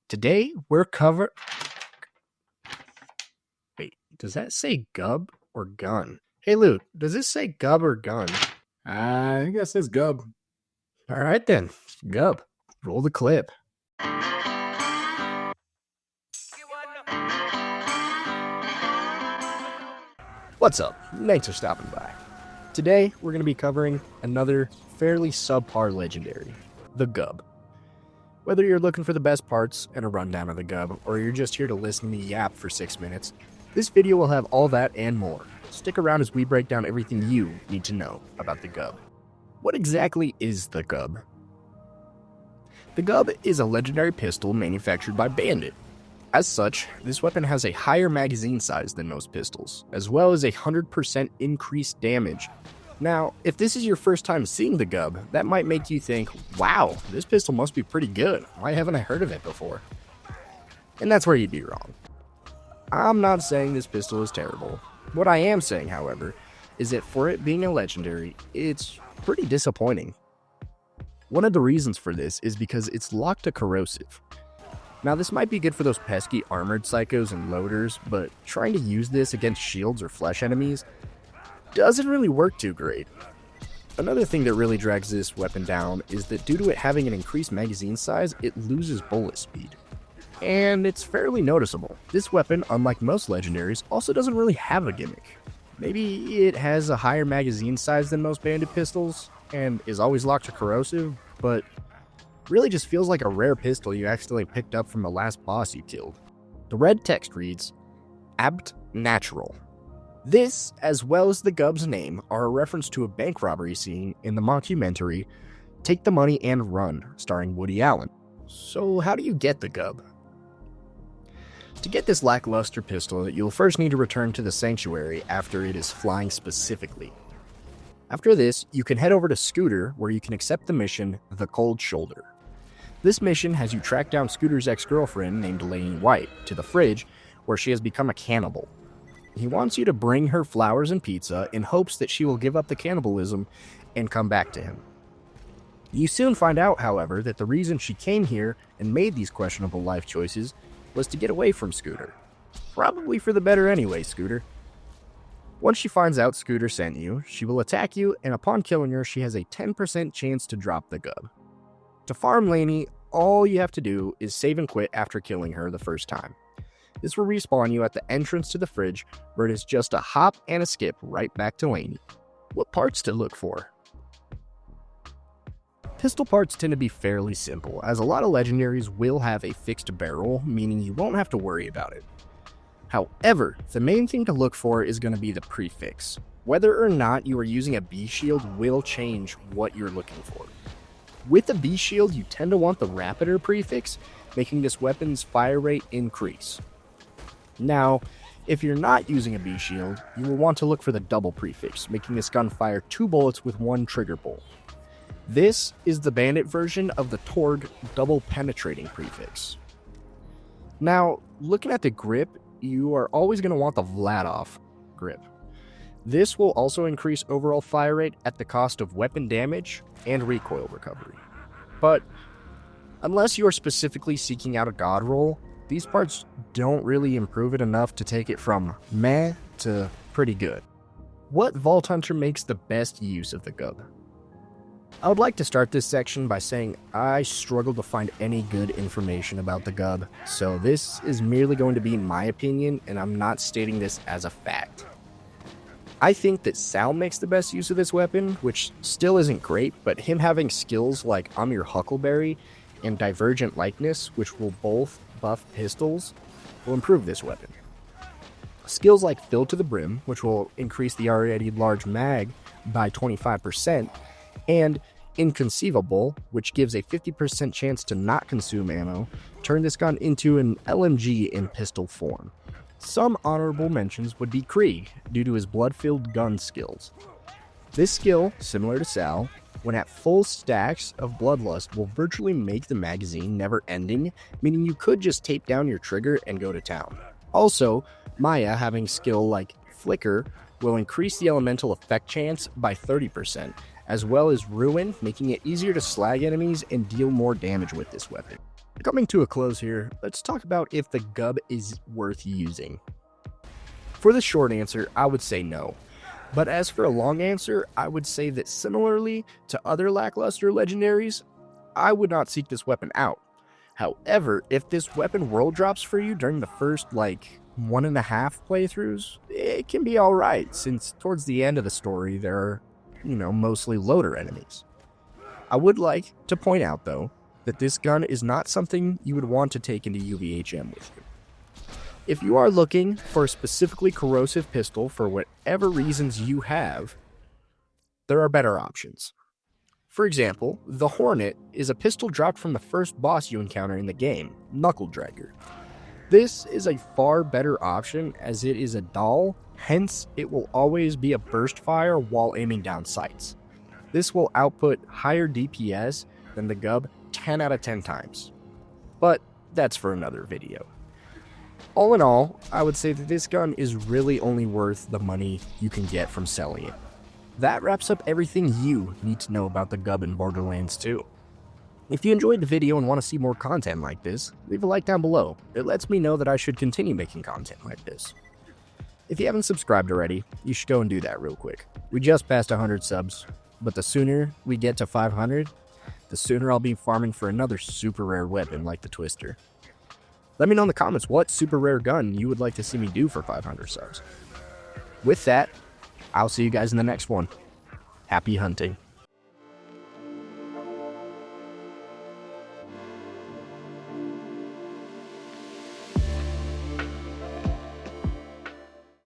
Today, we're cover... Wait, does that say GUB or gun? Hey, Luke, does this say GUB or gun? I think that says GUB. All right, then. GUB. Roll the clip. What's up? Thanks for stopping by. Today, we're going to be covering another fairly subpar legendary, the GUB. Whether you're looking for the best parts and a rundown of the GUB, or you're just here to listen to me yap for 6 minutes, this video will have all that and more. Stick around as we break down everything you need to know about the GUB. What exactly is the GUB? The GUB is a legendary pistol manufactured by Bandit. As such, this weapon has a higher magazine size than most pistols, as well as 100% increased damage. Now, if this is your first time seeing the GUB, that might make you think, wow, this pistol must be pretty good. Why haven't I heard of it before? And that's where you'd be wrong. I'm not saying this pistol is terrible. What I am saying, however, is that for it being a legendary, it's pretty disappointing. One of the reasons for this is because it's locked to corrosive. Now, this might be good for those pesky armored psychos and loaders, but trying to use this against shields or flesh enemies doesn't really work too great. Another thing that really drags this weapon down is that due to it having an increased magazine size, it loses bullet speed. And it's fairly noticeable. This weapon, unlike most legendaries, also doesn't really have a gimmick. Maybe it has a higher magazine size than most bandit pistols, and is always locked to corrosive, but really just feels like a rare pistol you accidentally picked up from the last boss you killed. The red text reads, Abt Natural. This, as well as the GUB's name, are a reference to a bank robbery scene in the mockumentary Take the Money and Run, starring Woody Allen. So how do you get the GUB? To get this lackluster pistol, you'll first need to return to the sanctuary after it is flying specifically. After this, you can head over to Scooter, where you can accept the mission, The Cold Shoulder. This mission has you track down Scooter's ex-girlfriend named Lainey White to the fridge, where she has become a cannibal. He wants you to bring her flowers and pizza in hopes that she will give up the cannibalism and come back to him. You soon find out, however, that the reason she came here and made these questionable life choices was to get away from Scooter. Probably for the better anyway, Scooter. Once she finds out Scooter sent you, she will attack you, and upon killing her, she has a 10% chance to drop the GUB. To farm Lainey, all you have to do is save and quit after killing her the first time. This will respawn you at the entrance to the fridge, where it is just a hop and a skip right back to Lainey. What parts to look for? Pistol parts tend to be fairly simple, as a lot of legendaries will have a fixed barrel, meaning you won't have to worry about it. However, the main thing to look for is going to be the prefix. Whether or not you are using a B shield will change what you're looking for. With a B shield, you tend to want the Rapider prefix, making this weapon's fire rate increase. Now, if you're not using a B shield, you will want to look for the double prefix, making this gun fire 2 bullets with 1 trigger bolt. This is the bandit version of the Torg double penetrating prefix. Now, looking at the grip, you are always going to want the Vladov grip. This will also increase overall fire rate at the cost of weapon damage and recoil recovery. But unless you are specifically seeking out a god roll, these parts don't really improve it enough to take it from meh to pretty good. What Vault Hunter makes the best use of the GUB? I would like to start this section by saying I struggled to find any good information about the GUB, so this is merely going to be my opinion, and I'm not stating this as a fact. I think that Sal makes the best use of this weapon, which still isn't great, but him having skills like I'm Your Huckleberry and Divergent Likeness, which will both buff pistols, will improve this weapon. Skills like Fill to the Brim, which will increase the already large mag by 25%, and Inconceivable, which gives a 50% chance to not consume ammo, turn this gun into an LMG in pistol form. Some honorable mentions would be Krieg, due to his blood-filled gun skills. This skill, similar to Sal, when at full stacks of Bloodlust, will virtually make the magazine never-ending, meaning you could just tape down your trigger and go to town. Also, Maya, having skill like Flicker, will increase the elemental effect chance by 30%, as well as Ruin, making it easier to slag enemies and deal more damage with this weapon. Coming to a close here, let's talk about if the GUB is worth using. For the short answer, I would say no. But as for a long answer, I would say that similarly to other lackluster legendaries, I would not seek this weapon out. However, if this weapon world drops for you during the first 1.5 playthroughs, it can be alright, since towards the end of the story there are, mostly loader enemies. I would like to point out though, that this gun is not something you would want to take into UVHM with you. If you are looking for a specifically corrosive pistol for whatever reasons you have, there are better options. For example, the Hornet is a pistol dropped from the first boss you encounter in the game, Knuckle Dragger. This is a far better option as it is a doll, hence it will always be a burst fire while aiming down sights. This will output higher DPS than the GUB 10 out of 10 times. But that's for another video. All in all, I would say that this gun is really only worth the money you can get from selling it. That wraps up everything you need to know about the GUB in Borderlands 2. If you enjoyed the video and want to see more content like this, leave a like down below. It lets me know that I should continue making content like this. If you haven't subscribed already, you should go and do that real quick. We just passed 100 subs, but the sooner we get to 500, the sooner I'll be farming for another super rare weapon like the Twister. Let me know in the comments what super rare gun you would like to see me do for 500 subs. With that, I'll see you guys in the next one. Happy hunting.